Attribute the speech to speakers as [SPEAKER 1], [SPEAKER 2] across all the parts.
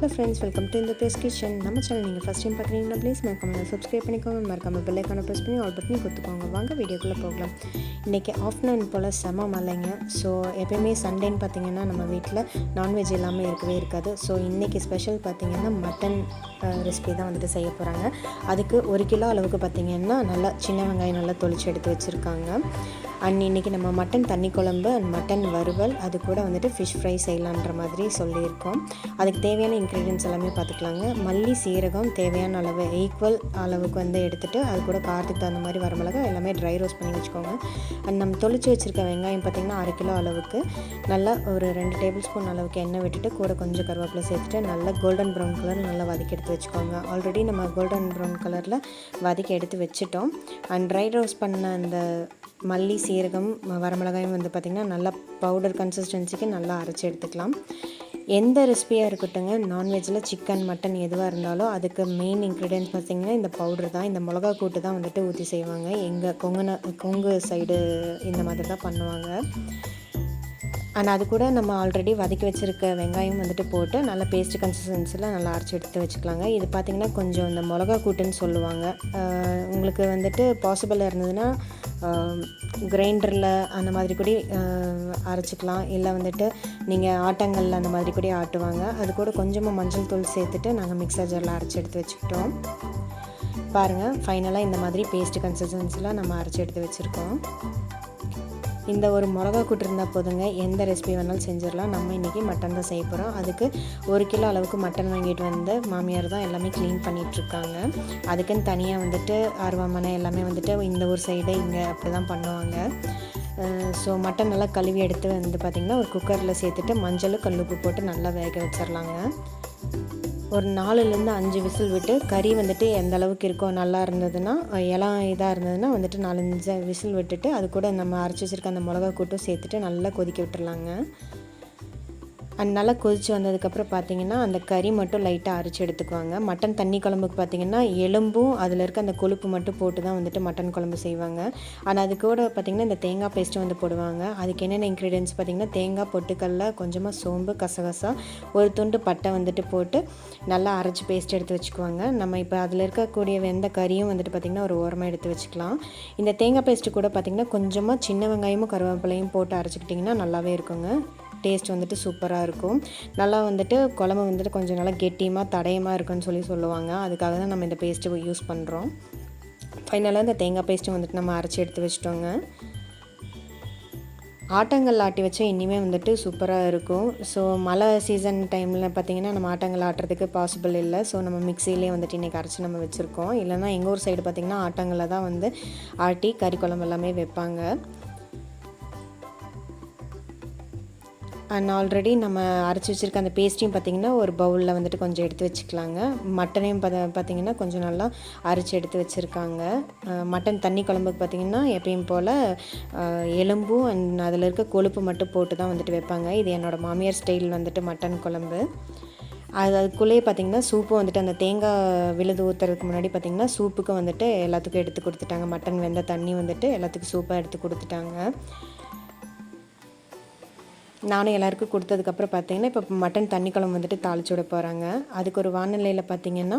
[SPEAKER 1] Hello friends, welcome to இந்த base kitchen. நம்ம channel நீங்கள் ஃபஸ்ட் டைம் பார்க்குறீங்கன்னா ப்ளீஸ் மறக்காம சப்ஸ்கிரைப் பண்ணிக்கோங்க. மறக்காம பெல் ஐக்கானை ப்ரெஸ் பண்ணி ஆல் பட்டனையும் கொடுத்துக்கோங்க. வாங்க வீடியோக்குள்ளே போகலாம். இன்றைக்கி ஆஃப்டர்நூன் போல் செம மழைங்க. ஸோ எப்போயுமே சண்டேன்னு பார்த்தீங்கன்னா நம்ம வீட்டில் நான்வெஜ் எல்லாமே இருக்கவே இருக்காது. ஸோ இன்றைக்கி ஸ்பெஷல் பார்த்திங்கன்னா மட்டன் ரெசிபி தான் வந்துட்டு செய்ய போகிறாங்க. அதுக்கு 1 கிலோ அளவுக்கு பார்த்திங்கன்னா நல்லா சின்ன வெங்காயம் நல்லா தொளிச்சு எடுத்து வச்சுருக்காங்க. அண்ட் இன்றைக்கி நம்ம மட்டன் தண்ணி குழம்பு அண்ட் மட்டன் வறுவல் அது கூட வந்துட்டு ஃபிஷ் ஃப்ரை செய்யலான்ற மாதிரி சொல்லியிருக்கோம். அதுக்கு தேவையான இன்க்ரீடியன்ஸ் எல்லாமே பார்த்துக்கலாங்க. மல்லி சீரகம் தேவையான அளவு ஈக்குவல் அளவுக்கு வந்து எடுத்துகிட்டு அது கூட காரத்துக்கு தகுந்த மாதிரி வரமிளகா எல்லாமே ட்ரை ரோஸ்ட் பண்ணி வச்சுக்கோங்க. அண்ட் நம்ம தொளிச்சு வச்சுருக்க வெங்காயம் பார்த்திங்கன்னா 1/2 கிலோ அளவுக்கு நல்லா ஒரு 2 டேபிள் ஸ்பூன் அளவுக்கு எண்ணெய் விட்டுட்டு கூட கொஞ்சம் கருவேப்பிலை சேர்த்துட்டு நல்லா கோல்டன் ப்ரௌன் கலர் நல்லா வதக்கி எடுத்து வச்சுக்கோங்க. ஆல்ரெடி நம்ம கோல்டன் ப்ரௌன் கலரில் வதக்கி எடுத்து வச்சுட்டோம். அண்ட் ட்ரை ரோஸ்ட் பண்ண அந்த மல்லி சீரகம் வரமிளகாயும் வந்து பார்த்திங்கன்னா நல்லா பவுடர் கன்சிஸ்டன்சிக்கு நல்லா அரைச்சி எடுத்துக்கலாம். எந்த ரெசிபியாக இருக்கட்டுங்க, நான்வெஜ்ஜில் சிக்கன் மட்டன் எதுவாக இருந்தாலும் அதுக்கு மெயின் இன்க்ரீடியன்ஸ் பார்த்திங்கன்னா இந்த பவுடர் தான். இந்த மிளகா கூட்டு தான் வந்துட்டு ஊற்றி செய்வாங்க. எங்கள் கொங்கு சைடு இந்த மாதிரி தான் பண்ணுவாங்க. அண்ட் அது கூட நம்ம ஆல்ரெடி வதக்கி வச்சுருக்க வெங்காயம் வந்துட்டு போட்டு நல்லா பேஸ்ட் கன்சிஸ்டன்சியில் நல்லா அரைச்சி எடுத்து வச்சுக்கலாங்க. இது பார்த்திங்கன்னா கொஞ்சம் இந்த மிளகா கூட்டுன்னு சொல்லுவாங்க. உங்களுக்கு வந்துட்டு பாசிபிளாக இருந்ததுன்னா கிரைண்டரில் அந்த மாதிரி கூட அரைச்சிக்கலாம். இல்லை வந்துட்டு நீங்கள் ஆட்டங்களில் அந்த மாதிரி கூட ஆட்டுவாங்க. அது கூட கொஞ்சமாக மஞ்சள் தூள் சேர்த்துட்டு நாங்கள் மிக்சர் ஜாரில் அரைச்சி எடுத்து வச்சுக்கிட்டோம். பாருங்கள், ஃபைனலாக இந்த மாதிரி பேஸ்ட் கன்சிஸ்டன்சியில் நம்ம அரைச்சி எடுத்து வச்சுருக்கோம். இந்த ஒரு மிளகா கூட்டு இருந்தால் போதுங்க, எந்த ரெசிபி வேணாலும் செஞ்சிடலாம். நம்ம இன்றைக்கி மட்டன் தான் செய்ய போகிறோம். அதுக்கு 1 கிலோ அளவுக்கு மட்டன் வாங்கிட்டு வந்து மாமியார் தான் எல்லாமே க்ளீன் பண்ணிகிட்ருக்காங்க. அதுக்குன்னு தனியாக வந்துட்டு அருவாமனை எல்லாமே வந்துட்டு இந்த ஒரு சைடு இங்கே அப்படி தான் பண்ணுவாங்க. ஸோ மட்டன் நல்லா கழுவி எடுத்து வந்து பார்த்திங்கன்னா ஒரு குக்கரில் சேர்த்துட்டு மஞ்சள் கல்லுப்பு போட்டு நல்லா வேக வச்சிடலாங்க. ஒரு 4லேருந்து 5 விசில் விட்டு கறி வந்துட்டு எந்த அளவுக்கு இருக்கோ நல்லா இருந்ததுன்னா இளம் இதாக இருந்ததுன்னா வந்துட்டு 4-5 விசில் விட்டுட்டு அது கூட நம்ம அரைச்சி வச்சுருக்க அந்த மிளகா கூட்டும் சேர்த்துட்டு நல்லா கொதிக்க விட்டுறலாங்க. அண்ட் நல்லா கொதித்து வந்ததுக்கப்புறம் பார்த்திங்கன்னா அந்த கறி மட்டும் லைட்டாக அரைச்சி எடுத்துக்குவாங்க. மட்டன் தண்ணி குழம்புக்கு பார்த்திங்கன்னா எலும்பும் அதில் இருக்க அந்த கொழுப்பு மட்டும் போட்டு தான் வந்துட்டு மட்டன் குழம்பு செய்வாங்க. ஆனால் அது கூட பார்த்திங்கன்னா இந்த தேங்காய் பேஸ்ட்டும் வந்து போடுவாங்க. அதுக்கு என்னென்ன இன்க்ரீடியன்ஸ் பார்த்திங்கன்னா தேங்காய், பொட்டுக்கடலை, கொஞ்சமாக சோம்பு, கசகசா, ஒரு துண்டு பட்டை வந்துட்டு போட்டு நல்லா அரைச்சி பேஸ்ட் எடுத்து வச்சுக்குவாங்க. நம்ம இப்போ அதில் இருக்கக்கூடிய வெந்த கறியும் வந்துட்டு பார்த்திங்கன்னா ஒரு ஓரமாக எடுத்து வச்சுக்கலாம். இந்த தேங்காய் பேஸ்ட்டு கூட பார்த்திங்கன்னா கொஞ்சமாக சின்ன வெங்காயமும் கருவேப்பிலையும் போட்டு அரைச்சிக்கிட்டிங்கன்னா நல்லாவே இருக்குங்க. டேஸ்ட் வந்துட்டு சூப்பராக இருக்கும். நல்லா வந்துட்டு குழம்பு வந்துட்டு கொஞ்சம் நல்லா கெட்டியமாக தடயமாக இருக்குன்னு சொல்லுவாங்க. அதுக்காக தான் நம்ம இந்த பேஸ்ட்டு யூஸ் பண்ணுறோம். ஃபைனலாக இந்த தேங்காய் பேஸ்ட்டும் வந்துட்டு நம்ம அரைச்சி எடுத்து வச்சிட்டோங்க. ஆட்டங்கள் ஆட்டி வச்சா இனிமேல் வந்துட்டு சூப்பராக இருக்கும். ஸோ மழை சீசன் டைமில் பார்த்திங்கன்னா நம்ம ஆட்டங்கள் ஆட்டுறதுக்கு பாசிபிள் இல்லை. ஸோ நம்ம மிக்சியிலே வந்துட்டு இன்றைக்கி அரைச்சி நம்ம வச்சுருக்கோம். இல்லைனா எங்கள் ஊர் சைடு பார்த்திங்கன்னா ஆட்டங்களில் தான் வந்து ஆட்டி கறி குழம்பு எல்லாமே வைப்பாங்க. அண்ட் ஆல்ரெடி நம்ம அரைச்சி வச்சுருக்க அந்த பேஸ்ட்டையும் பார்த்திங்கன்னா ஒரு பவுலில் வந்துட்டு கொஞ்சம் எடுத்து வச்சுக்கலாங்க. மட்டனையும் பார்த்திங்கன்னா கொஞ்சம் நல்லா அரைச்சி எடுத்து வச்சுருக்காங்க. மட்டன் தண்ணி குழம்புக்கு பார்த்திங்கன்னா எப்பயும் போல் எலும்பும் அண்ட் அதில் இருக்க கொழுப்பு மட்டும் போட்டு தான் வந்துட்டு வைப்பாங்க. இது என்னோடய மாமியார் ஸ்டைல் வந்துட்டு மட்டன் குழம்பு. அதுக்குள்ளேயே பார்த்திங்கன்னா சூப்பு வந்துட்டு அந்த தேங்காய் விழுது ஊற்றுறதுக்கு முன்னாடி பார்த்திங்கன்னா சூப்புக்கு வந்துட்டு எல்லாத்துக்கும் எடுத்து கொடுத்துட்டாங்க. மட்டன் வெந்த தண்ணி வந்துட்டு எல்லாத்துக்கும் சூப்பாக எடுத்து கொடுத்துட்டாங்க. நானும் எல்லாருக்கும் கொடுத்ததுக்கப்புறம் பார்த்திங்கன்னா இப்போ மட்டன் தண்ணி குழம்பு வந்துட்டு தாளிச்சு விட போகிறாங்க. அதுக்கு ஒரு வானிலையில் பார்த்திங்கன்னா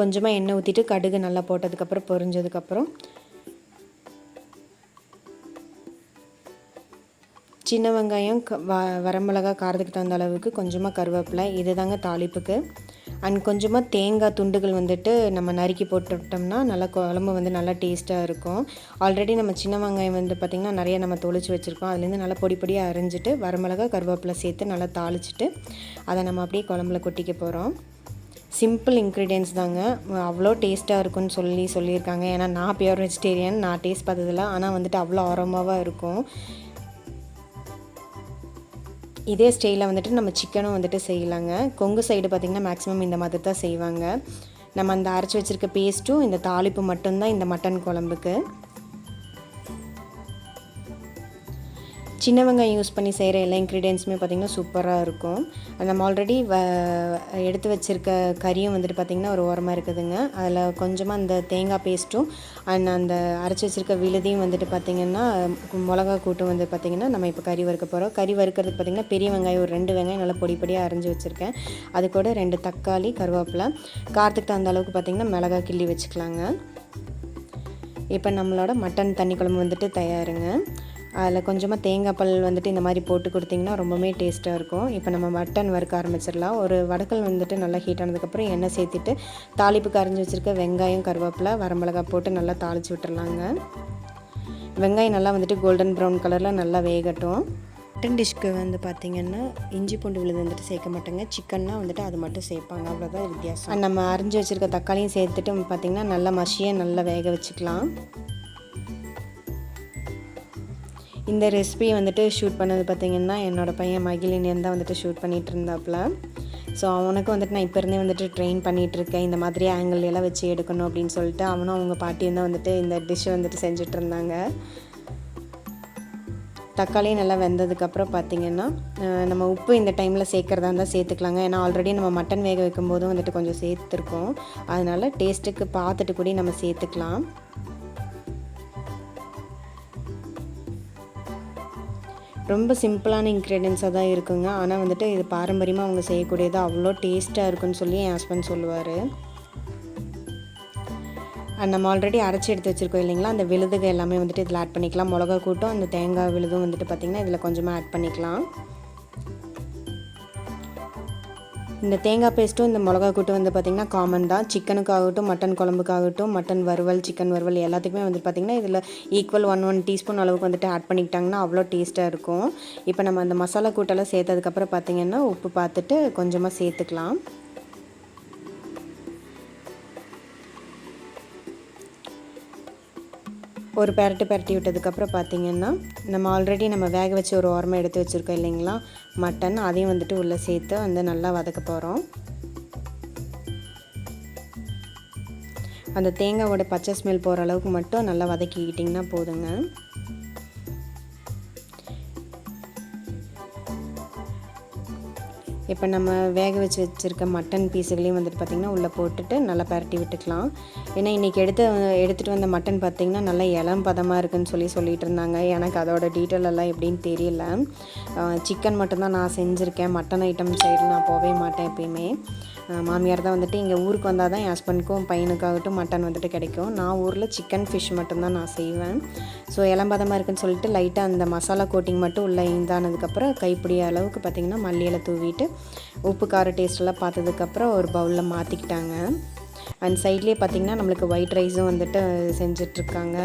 [SPEAKER 1] கொஞ்சமாக எண்ணெய் ஊற்றிட்டு கடுகு நல்லா போட்டதுக்கப்புறம் பொரிஞ்சதுக்கப்புறம் சின்ன வெங்காயம் வரமிளகா காரத்துக்கு தகுந்த அளவுக்கு கொஞ்சமாக கருவேப்பிலை, இது தாங்க தாளிப்புக்கு. அண்ட் கொஞ்சமாக தேங்காய் துண்டுகள் வந்துட்டு நம்ம நறுக்கி போட்டுவிட்டோம்னா நல்லா குழம்பு வந்து நல்லா டேஸ்ட்டாக இருக்கும். ஆல்ரெடி நம்ம சின்ன வெங்காயம் வந்து பார்த்திங்கன்னா நிறைய நம்ம தொளிச்சு வச்சுருக்கோம். அதுலேருந்து நல்லா பொடி பொடியாக அரைஞ்சிட்டு வரமிளகா கருவேப்பிலை சேர்த்து நல்லா தாளிச்சிட்டு அதை நம்ம அப்படியே குழம்புல கொட்டிக்க போகிறோம். சிம்பிள் இன்க்ரீடியன்ஸ் தாங்க, அவ்வளோ டேஸ்ட்டாக இருக்கும்னு சொல்லியிருக்காங்க. ஏன்னா நான் பியூர் வெஜிடேரியன், நான் டேஸ்ட் பார்த்ததில்ல. ஆனால் வந்துட்டு அவ்வளோ ஆரோமாவாக இருக்கும். இதே ஸ்டைலில் வந்துட்டு நம்ம சிக்கனும் வந்துட்டு செய்யலாங்க. கொங்கு சைடு பார்த்திங்கன்னா மேக்ஸிமம் இந்த மாதிரி தான் செய்வாங்க. நம்ம அந்த அரைச்சி வச்சுருக்க பேஸ்ட்டும் இந்த தாளிப்பு மட்டும்தான் இந்த மட்டன் குழம்புக்கு. சின்ன வெங்காயம் யூஸ் பண்ணி செய்கிற எல்லா இன்க்ரீடியன்ஸுமே பார்த்திங்கன்னா சூப்பராக இருக்கும். நம்ம ஆல்ரெடி எடுத்து வச்சுருக்க கறியும் வந்துட்டு பார்த்திங்கன்னா ஒரு ஓரமாக இருக்குதுங்க. அதில் கொஞ்சமாக அந்த தேங்காய் பேஸ்ட்டும் அண்ட் அந்த அரைச்சி வச்சுருக்க விழுதியும் வந்துட்டு பார்த்திங்கன்னா மிளகா கூட்டும் வந்து பார்த்திங்கன்னா நம்ம இப்போ கறி வறுக்க போகிறோம். கறி வறுக்கிறதுக்கு பார்த்திங்கன்னா பெரிய வெங்காயம் ஒரு 2 வெங்காயம் நல்லா பொடி பொடியாக அரைஞ்சி வச்சுருக்கேன். அது கூட 2 தக்காளி, கருவேப்பிலை, காரத்துக்கு தகுந்த அளவுக்கு பார்த்திங்கன்னா மிளகா கிள்ளி வச்சுக்கலாங்க. இப்போ நம்மளோட மட்டன் தண்ணி குழம்பு வந்துட்டு தயாருங்க. அதில் கொஞ்சமாக தேங்காய் பால் வந்துட்டு இந்த மாதிரி போட்டு கொடுத்திங்கன்னா ரொம்பவுமே டேஸ்ட்டாக இருக்கும். இப்போ நம்ம மட்டன் வறுக்க ஆரம்பிச்சிடலாம். ஒரு வடக்கல் வந்துட்டு நல்லா ஹீட் ஆனதுக்கப்புறம் எண்ணெய் சேர்த்துட்டு தாளிப்புக்கு அரைஞ்சி வச்சுருக்க வெங்காயம், கருவேப்பிலை, வரமிளகாய் போட்டு நல்லா தாளித்து விட்டுறலாங்க. வெங்காயம் நல்லா வந்துட்டு கோல்டன் ப்ரௌன் கலரில் நல்லா வேகட்டும். மட்டன் டிஷ்க்கு வந்து பார்த்திங்கன்னா இஞ்சி பூண்டு விழுது வந்துட்டு சேர்க்க மாட்டேங்க. சிக்கன்னா வந்துட்டு அது மட்டும் சேர்ப்பாங்க, அவ்வளோதான் வித்தியாசம். நம்ம அரைஞ்சி வச்சுருக்க தக்காளியும் சேர்த்துட்டு பார்த்திங்கன்னா நல்லா மசியை நல்லா வேக வச்சுக்கலாம். இந்த ரெசிபியை வந்துட்டு ஷூட் பண்ணது பார்த்திங்கன்னா என்னோடய பையன் மகிழினியன் தான் வந்துட்டு ஷூட் பண்ணிகிட்டு இருந்தாப்புல. ஸோ அவனுக்கு வந்துட்டு நான் இப்போ இருந்தே வந்துட்டு ட்ரெயின் பண்ணிகிட்ருக்கேன், இந்த மாதிரி ஆங்கிள் எல்லாம் வச்சு எடுக்கணும் அப்படின்னு சொல்லிட்டு. அவனும் அவங்க பாட்டியும் தான் வந்துட்டு இந்த டிஷ்ஷை வந்துட்டு செஞ்சுட்டு இருந்தாங்க. தக்காளியும் நல்லா வெந்ததுக்கப்புறம் பார்த்திங்கன்னா நம்ம உப்பு இந்த டைமில் சேர்க்குறதா இருந்தால் சேர்த்துக்கலாங்க. ஏன்னா ஆல்ரெடி நம்ம மட்டன் வேக வைக்கும் போதும் வந்துட்டு கொஞ்சம் சேர்த்துருக்கோம். அதனால் டேஸ்ட்டுக்கு பார்த்துட்டு கூட நம்ம சேர்த்துக்கலாம். ரொம்ப சிம்பிளான இன்க்ரீடியன்ஸாக தான் இருக்குங்க. ஆனால் வந்துட்டு இது பாரம்பரியமாக அவங்க செய்யக்கூடியது, அவ்வளோ டேஸ்ட்டாக இருக்குன்னு சொல்லி என் ஹஸ்பண்ட் சொல்லுவார். நம்ம ஆல்ரெடி அரைச்சி எடுத்து வச்சுருக்கோம் இல்லைங்களா, அந்த விழுதுகள் எல்லாமே வந்துட்டு இதில் ஆட் பண்ணிக்கலாம். மிளகா கூட்டும் அந்த தேங்காய் விழுதும் வந்துட்டு பார்த்திங்கன்னா இதில் கொஞ்சமாக ஆட் பண்ணிக்கலாம். இந்த தேங்காய் பேஸ்ட்டும் இந்த மிளகா கூட்டும் வந்து பார்த்திங்கன்னா காமன் தான். சிக்கனுக்காகட்டும், மட்டன் குழம்புக்காகட்டும், மட்டன் வறுவல், சிக்கன் வறுவல் எல்லாத்துக்குமே வந்துட்டு பார்த்திங்கன்னா இதில் ஈக்குவல் 1 டீஸ்பூன் அளவுக்கு வந்துட்டு ஆட் பண்ணிக்கிட்டாங்கன்னா அவ்வளோ டேஸ்ட்டாக இருக்கும். இப்போ நம்ம அந்த மசாலா கூட்டெல்லாம் சேர்த்ததுக்கப்புறம் பார்த்திங்கன்னா உப்பு பார்த்துட்டு கொஞ்சமாக சேர்த்துக்கலாம். ஒரு பெரட்டி விட்டதுக்கப்புறம் பார்த்திங்கன்னா நம்ம ஆல்ரெடி வேக வச்சு ஒரு ஓரமாக எடுத்து வச்சுருக்கோம் இல்லைங்களா மட்டன், அதையும் வந்துட்டு உள்ளே சேர்த்து வந்து நல்லா வதக்க போகிறோம். அந்த தேங்காவோட பச்சை ஸ்மெல் போகிற அளவுக்கு மட்டும் நல்லா வதக்கிக்கிட்டிங்கன்னா போதுங்க. இப்போ நம்ம வேக வச்சுருக்க மட்டன் பீஸுகளையும் வந்துட்டு பார்த்திங்கன்னா உள்ளே போட்டுட்டு நல்லா பரட்டி விட்டுக்கலாம். ஏன்னா இன்றைக்கி எடுத்துகிட்டு வந்த மட்டன் பார்த்திங்கன்னா நல்லா இளம் பதமாக இருக்குதுன்னு சொல்லிட்டு இருந்தாங்க. எனக்கு அதோட டீட்டெயில் எல்லாம் எப்படின்னு தெரியல. சிக்கன் மட்டும்தான் நான் செஞ்சுருக்கேன். மட்டன் ஐட்டம் சைடு நான் போகவே மாட்டேன் எப்பயுமே. மாமியார் தான் வந்துட்டு இங்கே ஊருக்கு வந்தால் தான் என் ஹஸ்பண்டுக்கும் பையனுக்காகட்டும் மட்டன் வந்துட்டு கிடைக்கும். நான் ஊரில் சிக்கன் ஃபிஷ் மட்டும்தான் நான் செய்வேன். ஸோ இளம்பதமாக இருக்குன்னு சொல்லிட்டு லைட்டாக அந்த மசாலா கோட்டிங் மட்டும் உள்ளே இந்தானதுக்கப்புறம் கைப்பிடி அளவுக்கு பார்த்திங்கன்னா மல்லி இலை தூவிட்டு உப்பு கார டேஸ்ட்டெல்லாம் பார்த்ததுக்கப்புறம் ஒரு பவுலில் மாற்றிக்கிட்டாங்க. அண்ட் சைட்லேயே பார்த்திங்கன்னா நம்மளுக்கு ஒயிட் ரைஸும் வந்துட்டு செஞ்சிட்ருக்காங்க.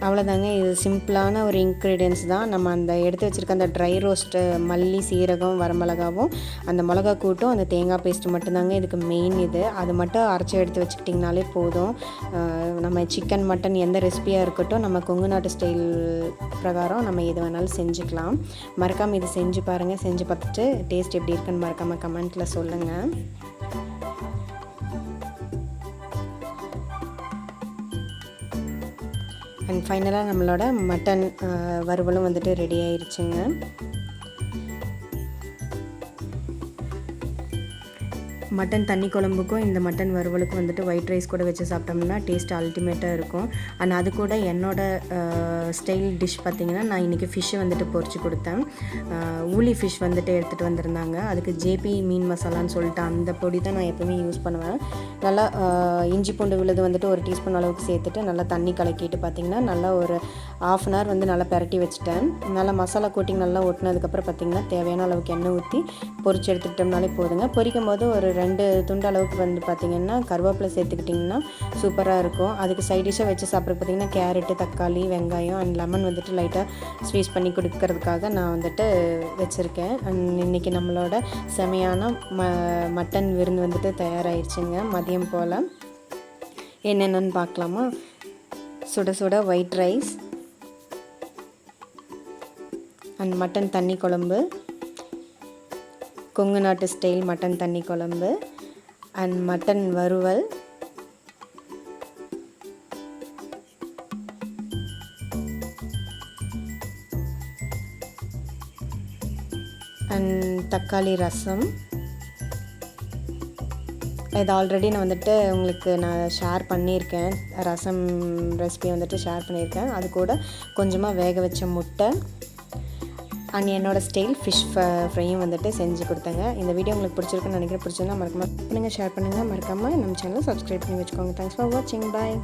[SPEAKER 1] அவ்வளோதாங்க. இது சிம்பிளான ஒரு இன்க்ரீடியன்ஸ் தான். நம்ம அந்த எடுத்து வச்சுருக்க அந்த ட்ரை ரோஸ்ட்டு மல்லி, சீரகம், வரமிளகாவும் அந்த மிளகா கூட்டும் அந்த தேங்காய் பேஸ்ட்டு மட்டும்தாங்க இதுக்கு மெயின். அது மட்டும் அரைச்சி எடுத்து வச்சுக்கிட்டிங்கனாலே போதும். நம்ம சிக்கன், மட்டன் எந்த ரெசிபியாக இருக்கட்டும் நம்ம கொங்கு நாட்டு ஸ்டைல் பிரகாரம் நம்ம எது வேணாலும் செஞ்சுக்கலாம். மறக்காமல் இது செஞ்சு பாருங்கள். செஞ்சு பார்த்துட்டு டேஸ்ட் எப்படி இருக்குன்னு மறக்காமல் கமெண்ட்டில் சொல்லுங்கள். அண்ட் ஃபைனலாக நம்மளோட மட்டன் வறுவலும் வந்துட்டு ரெடி ஆயிடுச்சுங்க. மட்டன் தண்ணி குழம்புக்கும் இந்த மட்டன் வறுவலுக்கும் வந்துட்டு ஒயிட் ரைஸ் கூட வச்சு சாப்பிட்டோம்னா டேஸ்ட் அல்டிமேட்டாக இருக்கும். அண்ட் அது கூட என்னோடய ஸ்டைல் டிஷ் பார்த்திங்கன்னா நான் இன்றைக்கி ஃபிஷ்ஷு வந்துட்டு பொரிச்சு கொடுத்தேன். ஊலி ஃபிஷ் வந்துட்டு எடுத்துகிட்டு வந்திருந்தாங்க. அதுக்கு ஜேபி மீன் மசாலான்னு சொல்லிட்டு அந்த பொடி தான் நான் எப்போவுமே யூஸ் பண்ணுவேன். நல்லா இஞ்சி பூண்டு விழுது வந்துட்டு 1 டீஸ்பூன் அளவுக்கு சேர்த்துட்டு நல்லா தண்ணி கலக்கிட்டு பார்த்திங்கன்னா நல்லா ஒரு 1/2 hour வந்து நல்லா பெரட்டி வச்சுட்டேன். நல்லா மசாலா கோட்டிங் நல்லா ஒட்டினதுக்கப்புறம் பார்த்திங்கன்னா தேவையான அளவுக்கு எண்ணெய் ஊற்றி பொரிச்சு எடுத்துக்கிட்டோம்னாலே போதுங்க. பொரிக்கும் போது ஒரு 2 துண்டு அளவுக்கு வந்து பார்த்திங்கன்னா கருவேப்பிலை சேர்த்துக்கிட்டிங்கன்னா சூப்பராக இருக்கும். அதுக்கு சைட் டிஷ்ஷாக வச்சு சாப்பிட்றது பார்த்திங்கன்னா கேரட்டு, தக்காளி, வெங்காயம் அண்ட் லெமன் வந்துட்டு லைட்டாக ஸ்வீஸ் பண்ணி கொடுக்கறதுக்காக நான் வந்துட்டு வச்சுருக்கேன். அண்ட் இன்றைக்கி நம்மளோட செமையான மட்டன் விருந்து வந்துட்டு தயாராகிடுச்சுங்க. மதியம் போல் என்னென்னு பார்க்கலாமா? சுட சுட ஒயிட் ரைஸ் அண்ட் மட்டன் தண்ணி குழம்பு, கொங்கு நாட்டு ஸ்டைல் மட்டன் தண்ணி குழம்பு அண்ட் மட்டன் வறுவல் அண்ட் தக்காளி ரசம். இது ஆல்ரெடி நான் வந்துட்டு உங்களுக்கு நான் ஷேர் பண்ணியிருக்கேன். ரசம் ரெசிபி வந்துட்டு ஷேர் பண்ணியிருக்கேன். அது கூட கொஞ்சமாக வேக வச்ச முட்டை அண்ட் என்னோடய ஸ்டைல் ஃபிஷ் ஃப்ரையும் வந்துட்டு செஞ்சு கொடுத்தேங்க. இந்த வீடியோ உங்களுக்கு பிடிச்சிருக்குன்னு நினைக்கிறேன். பிடிச்சிருந்தா மறக்காமல் பண்ணுங்கள், ஷேர் பண்ணுங்கள். மறக்காமல் நம்ம சேனலை சப்ஸ்கிரைப் பண்ணி வச்சுக்கோங்க. தேங்க்ஸ் ஃபார் வாட்சிங். பாய்.